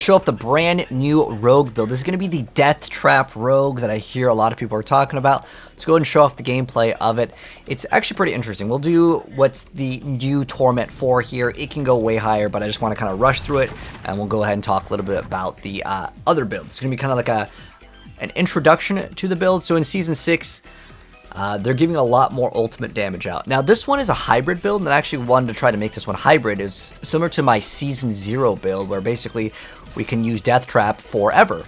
Show up the brand new rogue build. This is going to be the DeathTrap rogue that I hear a lot of people are talking about. Let's go ahead and show off the gameplay of it. It's actually pretty interesting. We'll do what's the new Torment 4 here. It can go way higher, but I just want to kind of rush through it, and we'll go ahead and talk a little bit about the other build. It's going to be kind of like an introduction to the build. So in Season 6, they're giving a lot more ultimate damage out. Now, this one is a hybrid build, and I actually wanted to try to make this one hybrid. It's similar to my Season 0 build, where basically we can use DeathTrap forever.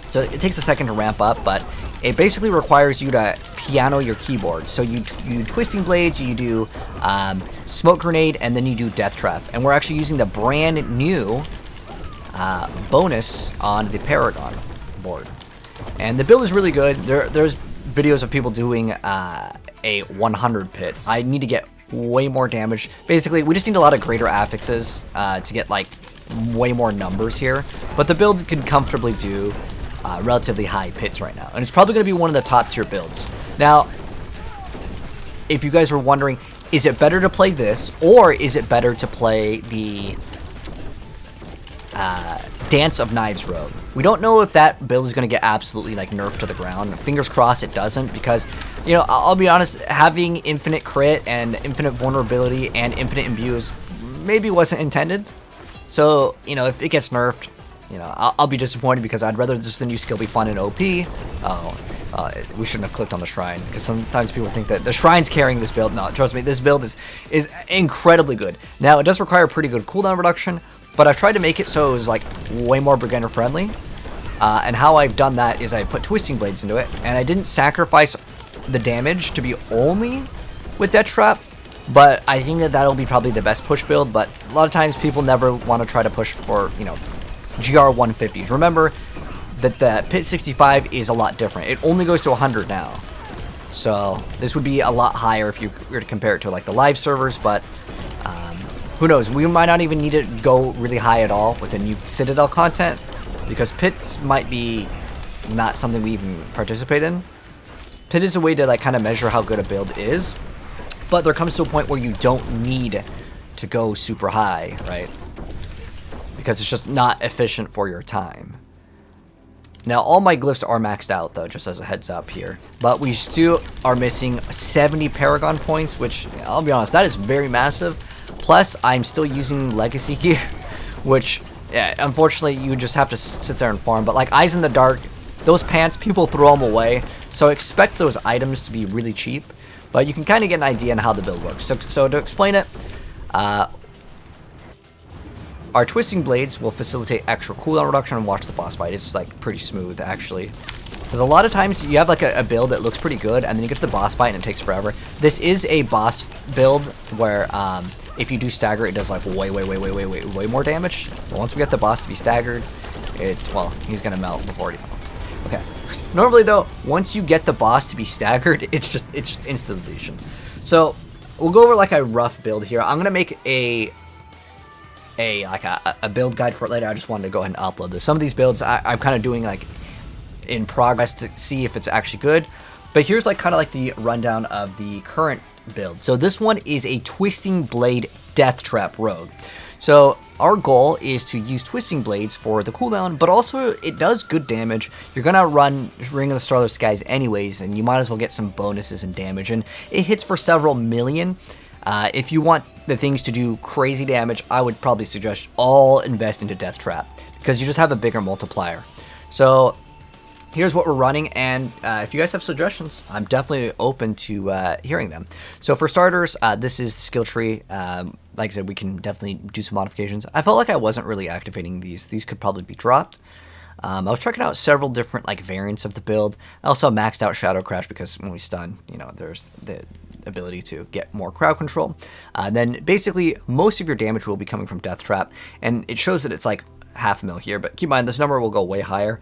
So it takes a second to ramp up, but it basically requires you to piano your keyboard. So you do Twisting Blades, you do Smoke Grenade, and then you do DeathTrap. And we're actually using the brand new bonus on the Paragon board. And the build is really good. There's videos of people doing a 100 pit. I need to get way more damage. Basically, we just need a lot of greater affixes to get like way more numbers here, but the build can comfortably do relatively high pits right now, and it's probably going to be one of the top tier builds. Now, if you guys were wondering, is it better to play this, or is it better to play the Dance of Knives rogue? We don't know if that build is going to get absolutely like nerfed to the ground. Fingers crossed it doesn't, because, you know, I'll be honest, having infinite crit and infinite vulnerability and infinite imbues maybe wasn't intended. So, you know, if it gets nerfed, you know, I'll be disappointed, because I'd rather just the new skill be fun and OP. We shouldn't have clicked on the shrine, because sometimes people think that the shrine's carrying this build. No, trust me, this build is incredibly good. Now, it does require pretty good cooldown reduction, but I've tried to make it so it was like way more beginner friendly. And how I've done that is I put Twisting Blades into it, and I didn't sacrifice the damage to be only with DeathTrap. But I think that that'll be probably the best push build. But a lot of times people never want to try to push for, you know, GR 150s. Remember that the Pit 65 is a lot different. It only goes to 100 now. So this would be a lot higher if you were to compare it to like the live servers. But who knows? We might not even need to go really high at all with the new Citadel content, because pits might be not something we even participate in. Pit is a way to like kind of measure how good a build is. But there comes to a point where you don't need to go super high, right? Because it's just not efficient for your time. Now, all my glyphs are maxed out, though, just as a heads up here. But we still are missing 70 Paragon points, which, I'll be honest, that is very massive. Plus, I'm still using Legacy gear, which, yeah, unfortunately, you just have to sit there and farm. But, like, Eyes in the Dark, those pants, people throw them away. So expect those items to be really cheap. But you can kind of get an idea on how the build works. So to explain it, our Twisting Blades will facilitate extra cooldown reduction and watch the boss fight. It's like pretty smooth, actually. Because a lot of times you have like a build that looks pretty good, and then you get to the boss fight and it takes forever. This is a boss build where if you do stagger, it does like way more damage. But once we get the boss to be staggered, well, he's gonna melt before he. Okay. Normally though, once you get the boss to be staggered, it's just instant deletion. So we'll go over like a rough build here. I'm gonna make a build guide for it later. I just wanted to go ahead and upload this. Some of these builds I'm kind of doing like in progress to see if it's actually good. But here's like kind of like the rundown of the current build. So this one is a Twisting Blade DeathTrap rogue. So our goal is to use Twisting Blades for the cooldown, but also it does good damage. You're going to run Ring of the Starless Skies anyways, and you might as well get some bonuses and damage. And it hits for several million. If you want the things to do crazy damage, I would probably suggest all invest into DeathTrap, because you just have a bigger multiplier. So here's what we're running, and if you guys have suggestions, I'm definitely open to hearing them. So for starters, this is the skill tree. Like I said, we can definitely do some modifications. I felt like I wasn't really activating these. These could probably be dropped. I was checking out several different like variants of the build. I also maxed out Shadow Crash, because when we stun, you know, there's the ability to get more crowd control. Then basically most of your damage will be coming from DeathTrap, and it shows that it's like 500,000 here, but keep in mind this number will go way higher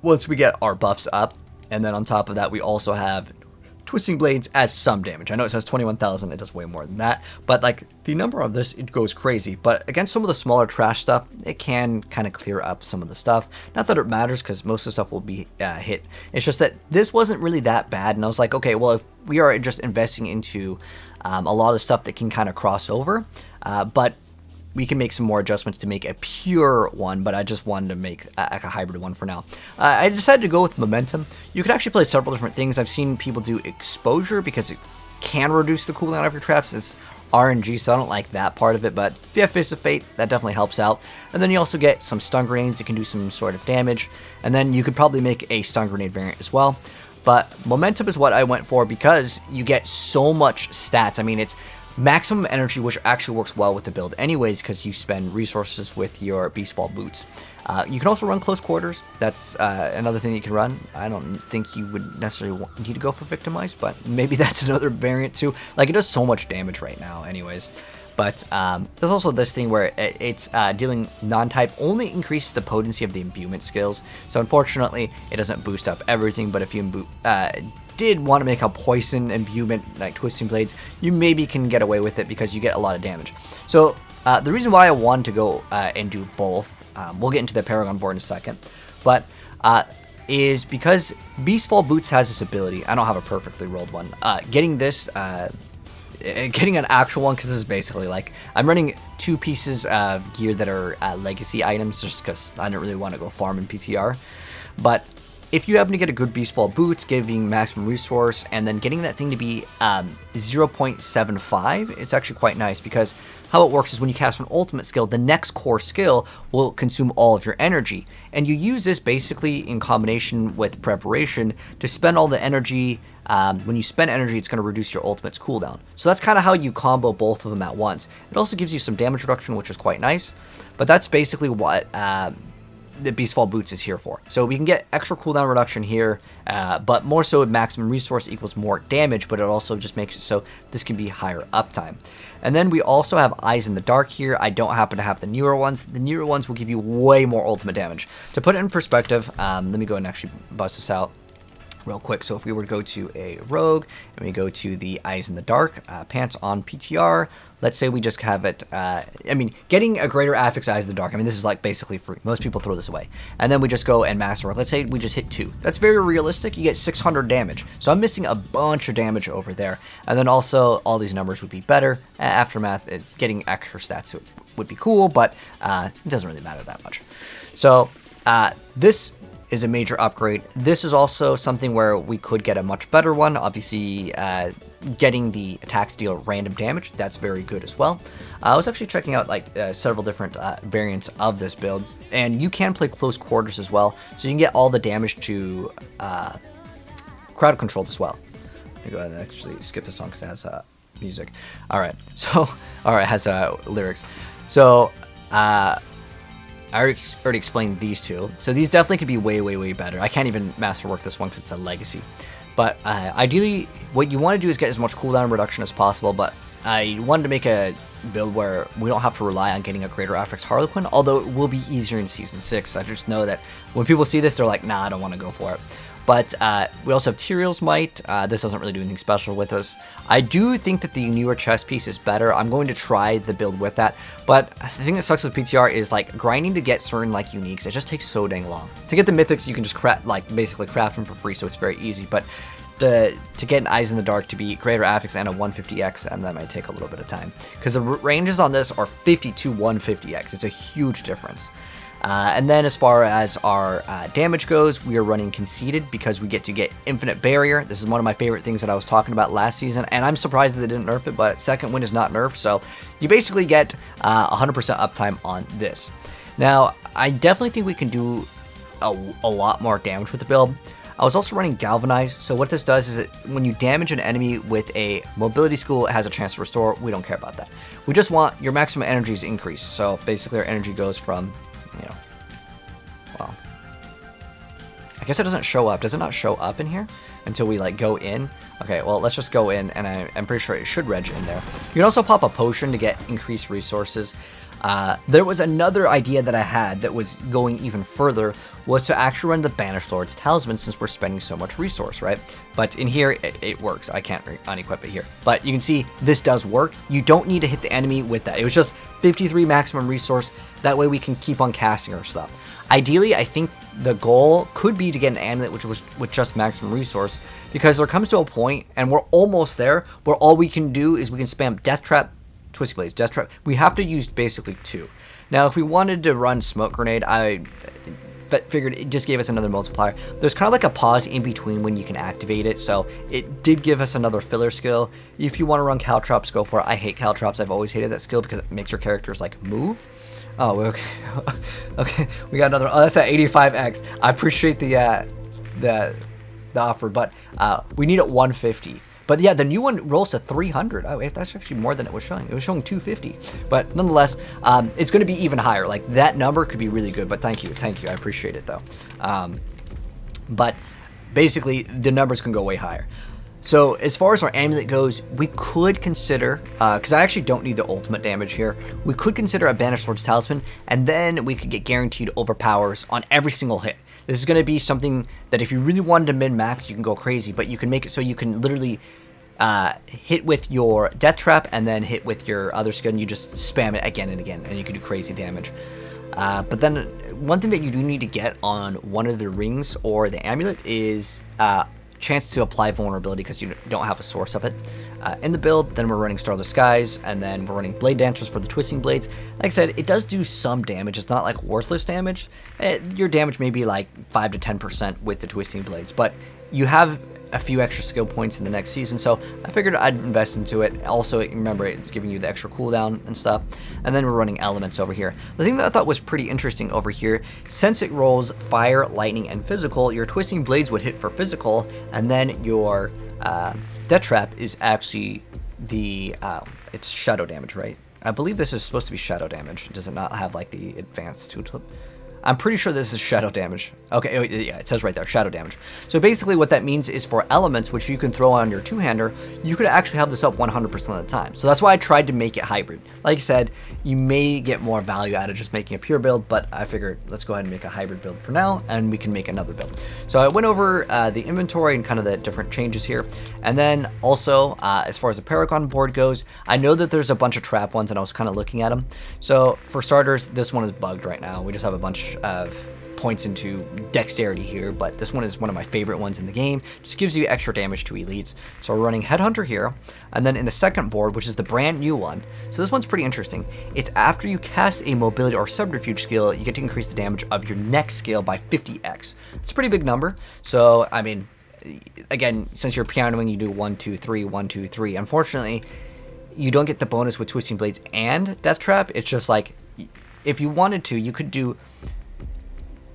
once we get our buffs up. And then on top of that, we also have Twisting Blades as some damage. I know it says 21,000, it does way more than that, but like the number of this, it goes crazy. But against some of the smaller trash stuff, it can kind of clear up some of the stuff. Not that it matters, because most of the stuff will be hit. It's just that this wasn't really that bad, and I was like, okay, well, if we are just investing into a lot of stuff that can kind of cross over, but we can make some more adjustments to make a pure one, but I just wanted to make a hybrid one for now. I decided to go with momentum. You can actually play several different things. I've seen people do exposure because it can reduce the cooldown of your traps. It's RNG, so I don't like that part of it, but if you have Fist of Fate, that definitely helps out. And then you also get some stun grenades that can do some sort of damage, and then you could probably make a stun grenade variant as well. But momentum is what I went for because you get so much stats. I mean, it's maximum energy, which actually works well with the build anyways because you spend resources with your Beastfall boots. You can also run close quarters. That's another thing that you can run. I don't think you would necessarily need to go for Victimize, but maybe that's another variant too. Like, it does so much damage right now anyways. But there's also this thing where it's dealing non-type only increases the potency of the imbuement skills. So unfortunately, it doesn't boost up everything, but if you did want to make a poison imbuement like Twisting Blades, you maybe can get away with it because you get a lot of damage. So the reason why I wanted to go and do both, we'll get into the Paragon board in a second, but is because Beastfall Boots has this ability. I don't have a perfectly rolled one. Getting this, getting an actual one, because this is basically like, I'm running 2 pieces of gear that are legacy items just because I don't really want to go farm in PTR, but if you happen to get a good Beastfall Boots, giving maximum resource, and then getting that thing to be 0.75, it's actually quite nice because how it works is when you cast an ultimate skill, the next core skill will consume all of your energy. And you use this basically in combination with preparation to spend all the energy. When you spend energy, it's going to reduce your ultimate's cooldown. So that's kind of how you combo both of them at once. It also gives you some damage reduction, which is quite nice. But that's basically what the Beastfall Boots is here for. So we can get extra cooldown reduction here, but more so maximum resource equals more damage, but it also just makes it so this can be higher uptime. And then we also have Eyes in the Dark here. I don't happen to have the newer ones. The newer ones will give you way more ultimate damage. To put it in perspective, let me go and actually bust this out real quick. So if we were to go to a rogue and we go to the Eyes in the Dark, pants on PTR, let's say we just have it, I mean, getting a greater affix Eyes in the Dark, I mean, this is like basically free. Most people throw this away. And then we just go and masterwork. Let's say we just hit 2. That's very realistic. You get 600 damage. So I'm missing a bunch of damage over there. And then also all these numbers would be better. Aftermath, getting extra stats would be cool, but it doesn't really matter that much. So this is a major upgrade. This is also something where we could get a much better one. Obviously, getting the attacks deal random damage, that's very good as well. I was actually checking out like several different variants of this build, and you can play close quarters as well, so you can get all the damage to crowd controlled as well. Let me go ahead and actually skip this song because it has music. Alright, so, alright, it has lyrics. So, I already explained these two. So these definitely could be way, way, way better. I can't even masterwork this one because it's a legacy. But ideally, what you want to do is get as much cooldown reduction as possible, but I wanted to make a build where we don't have to rely on getting a greater affix Harlequin, although it will be easier in Season 6. I just know that when people see this, they're like, nah, I don't want to go for it. But we also have Tyrael's Might. This doesn't really do anything special with us. I do think that the newer chest piece is better. I'm going to try the build with that. But the thing that sucks with PTR is like grinding to get certain like uniques. It just takes so dang long. To get the mythics, you can just basically craft them for free, so it's very easy. But to get an Eyes in the Dark to be greater affix and a 150x, and that might take a little bit of time because the ranges on this are 50 to 150x. It's a huge difference. And then as far as our damage goes, we are running Conceited because we get to get Infinite Barrier. This is one of my favorite things that I was talking about last season, and I'm surprised that they didn't nerf it, but Second Wind is not nerfed, so you basically get 100% uptime on this. Now, I definitely think we can do a lot more damage with the build. I was also running Galvanize, so what this does is that when you damage an enemy with a mobility skill, it has a chance to restore. We don't care about that. We just want your maximum energies increased, so basically our energy goes from, you know, well, I guess it doesn't show up. Does it not show up in here until we like go in? Okay, well, let's just go in, and I'm pretty sure it should reg in there. You can also pop a potion to get increased resources. There was another idea that I had that was going even further, was to actually run the Banished Lord's Talisman since we're spending so much resource, right? But in here, it works. I can't unequip it here. But you can see this does work. You don't need to hit the enemy with that. It was just 53 maximum resource. That way we can keep on casting our stuff. Ideally, I think the goal could be to get an amulet which was with just maximum resource, because there comes to a point, and we're almost there, where all we can do is we can spam DeathTrap Twisty Blades, DeathTrap. We have to use basically 2. Now, if we wanted to run Smoke Grenade, I figured it just gave us another multiplier. There's kind of like a pause in between when you can activate it, so it did give us another filler skill. If you want to run Caltrops, go for it. I hate Caltrops. I've always hated that skill because it makes your characters like move. Oh, okay. Okay, we got another. Oh, that's at 85x. I appreciate the offer, but we need it 150. But yeah, the new one rolls to 300. Oh, that's actually more than it was showing. It was showing 250. But nonetheless, it's going to be even higher. Like, that number could be really good. But thank you. I appreciate it, though. But basically, the numbers can go way higher. So as far as our amulet goes, we could consider, because I actually don't need the ultimate damage here, we could consider a Banished Swords Talisman, and then we could get guaranteed overpowers on every single hit. This is going to be something that if you really wanted to min-max, you can go crazy, but you can make it so you can literally hit with your DeathTrap and then hit with your other skill, and you just spam it again and again, and you can do crazy damage. But then one thing that you do need to get on one of the rings or the amulet is chance to apply vulnerability because you don't have a source of it. In the build, then we're running Starless Skies, and then we're running Blade Dancers for the Twisting Blades. Like I said, it does do some damage. It's not like worthless damage. Your damage may be like 5 to 10% with the Twisting Blades, but you have a few extra skill points in the next season, so I figured I'd invest into it. Also, remember, it's giving you the extra cooldown and stuff. And then we're running Elements over here. The thing that I thought was pretty interesting over here, since it rolls Fire, Lightning, and Physical, your Twisting Blades would hit for Physical, and then your DeathTrap is actually the it's shadow damage, right? I believe this is supposed to be shadow damage. Does it not have like the advanced tooltip? I'm pretty sure this is shadow damage. Okay, yeah, it says right there, shadow damage. So basically what that means is for elements, which you can throw on your two-hander, you could actually have this up 100% of the time. So that's why I tried to make it hybrid. Like I said, you may get more value out of just making a pure build, but I figured let's go ahead and make a hybrid build for now, and we can make another build. So I went over the inventory and kind of the different changes here. And then also, as far as the Paragon board goes, I know that there's a bunch of trap ones, and I was kind of looking at them. So for starters, this one is bugged right now. We just have a bunch of points into dexterity here, but this one is one of my favorite ones in the game. Just gives you extra damage to elites. So we're running Headhunter here, and then in the second board, which is the brand new one, so this one's pretty interesting. It's after you cast a mobility or subterfuge skill, you get to increase the damage of your next skill by 50x. It's a pretty big number. So I mean, again, since you're pianoing, you do 1 2 3 1 2 3. Unfortunately, you don't get the bonus with Twisting Blades and DeathTrap. It's just like, if you wanted to, you could do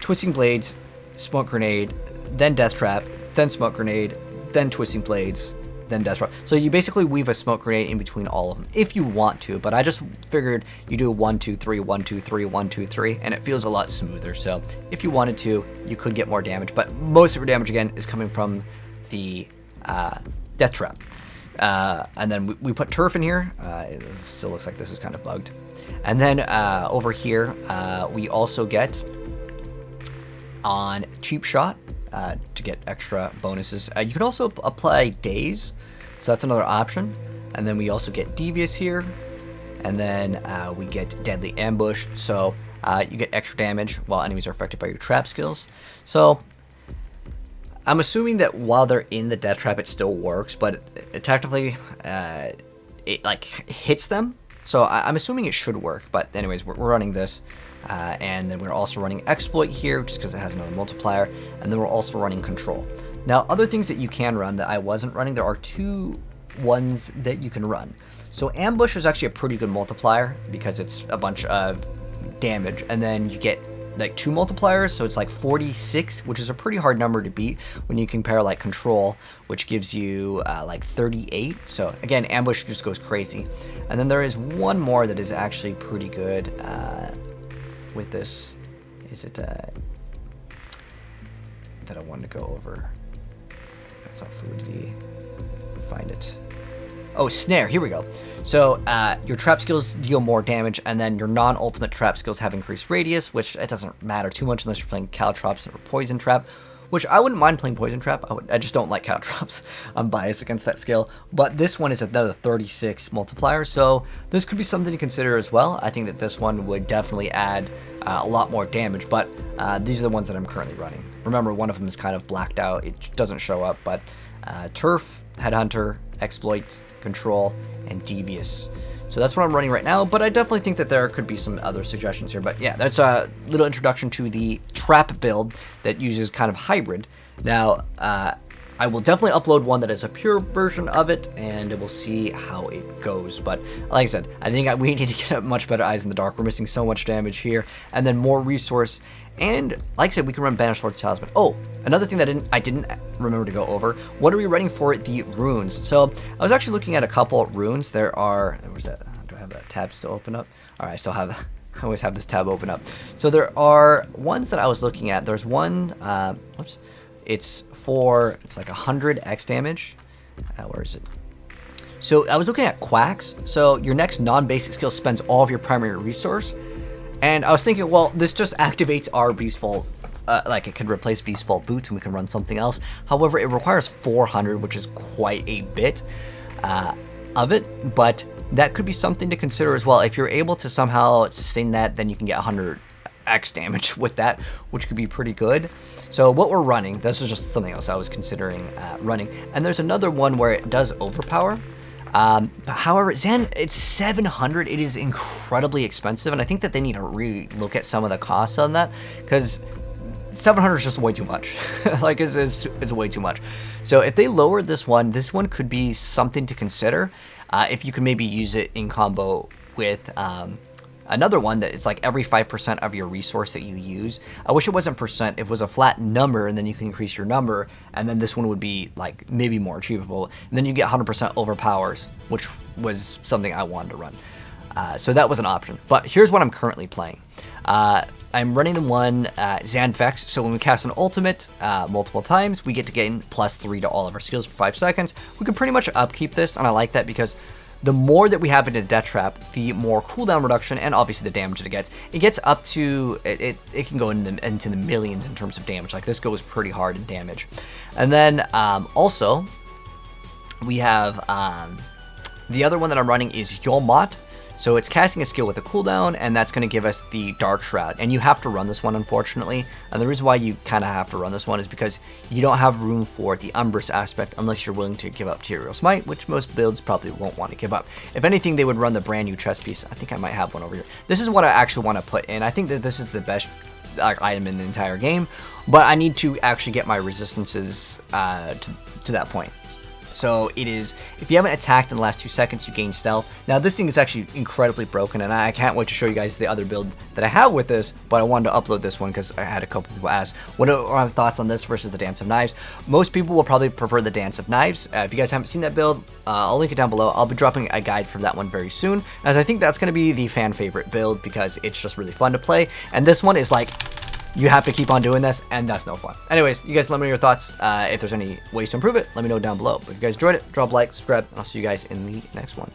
Twisting Blades, Smoke Grenade, then DeathTrap, then Smoke Grenade, then Twisting Blades, then DeathTrap. So you basically weave a Smoke Grenade in between all of them if you want to, but I just figured you do 1 2 3 1 2 3 1 2 3, and it feels a lot smoother. So if you wanted to, you could get more damage, but most of your damage again is coming from the DeathTrap. And then we put Turf in here. It still looks like this is kind of bugged. And then over here, we also get on Cheap Shot to get extra bonuses. You can also apply Daze, so that's another option. And then we also get Devious here, and then we get Deadly Ambush, so you get extra damage while enemies are affected by your trap skills. So I'm assuming that while they're in the DeathTrap, it still works, but it technically it like hits them. So I'm assuming it should work, but anyways, we're running this. And then we're also running Exploit here, just because it has another multiplier. And then we're also running Control. Now, other things that you can run that I wasn't running, there are two ones that you can run. So Ambush is actually a pretty good multiplier because it's a bunch of damage. And then you get like 2 multipliers, so it's like 46, which is a pretty hard number to beat when you compare like Control, which gives you like 38. So again, Ambush just goes crazy. And then there is one more that is actually pretty good with this. Is it that I wanted to go over? It's not Fluidity. Find it. Oh, Snare, here we go. So your trap skills deal more damage, and then your non-ultimate trap skills have increased radius, which it doesn't matter too much unless you're playing Caltrops or Poison Trap, which I wouldn't mind playing Poison Trap. I just don't like Caltrops. I'm biased against that skill. But this one is another 36 multiplier, so this could be something to consider as well. I think that this one would definitely add a lot more damage, but these are the ones that I'm currently running. Remember, one of them is kind of blacked out. It doesn't show up, but Turf, Headhunter, Exploit, Control, and Devious. So that's what I'm running right now, but I definitely think that there could be some other suggestions here. But yeah, that's a little introduction to the trap build that uses kind of hybrid. Now, I will definitely upload one that is a pure version of it, and we'll see how it goes. But like I said, I think we need to get a much better Eyes in the Dark. We're missing so much damage here, and then more resource. And like I said, we can run Banished Sword Talisman. Oh, another thing that I didn't remember to go over. What are we running for the runes? So I was actually looking at a couple runes. There are, where's that? Do I have that tab still open up? All right, I still have that. I always have this tab open up. So there are ones that I was looking at. There's one, whoops. It's like 100 X damage. Where is it? So I was looking at Quacks. So your next non-basic skill spends all of your primary resource. And I was thinking, well, this just activates our Beastful. Like it could replace Beastful Boots and we can run something else. However, it requires 400, which is quite a bit of it. But that could be something to consider as well. If you're able to somehow sustain that, then you can get 100 X damage with that, which could be pretty good. So what we're running, this is just something else I was considering running. And there's another one where it does overpower. However, Zan, it's 700. It is incredibly expensive, and I think that they need to really look at some of the costs on that, because 700 is just way too much. Like, it's way too much. So if they lower this one could be something to consider. If you can maybe use it in combo with another one that it's like every 5% of your resource that you use. I wish it wasn't percent. If it was a flat number, and then you can increase your number, and then this one would be like maybe more achievable. And then you get 100% overpowers, which was something I wanted to run. So that was an option. But here's what I'm currently playing. I'm running the one Zanvex. So when we cast an ultimate multiple times, we get to gain +3 to all of our skills for 5 seconds. We can pretty much upkeep this, and I like that because the more that we have into DeathTrap, the more cooldown reduction and obviously the damage it gets. It gets up to, it can go into the millions in terms of damage. Like, this goes pretty hard in damage. And then also, we have the other one that I'm running is Yugioh. So it's casting a skill with a cooldown, and that's going to give us the Dark Shroud. And you have to run this one, unfortunately. And the reason why you kind of have to run this one is because you don't have room for the Umbrous aspect unless you're willing to give up Tyrael Smite, which most builds probably won't want to give up. If anything, they would run the brand new chest piece. I think I might have one over here. This is what I actually want to put in. I think that this is the best item in the entire game, but I need to actually get my resistances to that point. So it is, if you haven't attacked in the last 2 seconds, you gain stealth. Now this thing is actually incredibly broken, and I can't wait to show you guys the other build that I have with this, but I wanted to upload this one because I had a couple people ask, what are our thoughts on this versus the Dance of Knives? Most people will probably prefer the Dance of Knives. If you guys haven't seen that build, I'll link it down below. I'll be dropping a guide for that one very soon, as I think that's going to be the fan favorite build because it's just really fun to play. And this one is like, you have to keep on doing this, and that's no fun. Anyways, you guys let me know your thoughts. If there's any ways to improve it, let me know down below. But if you guys enjoyed it, drop a like, subscribe, and I'll see you guys in the next one.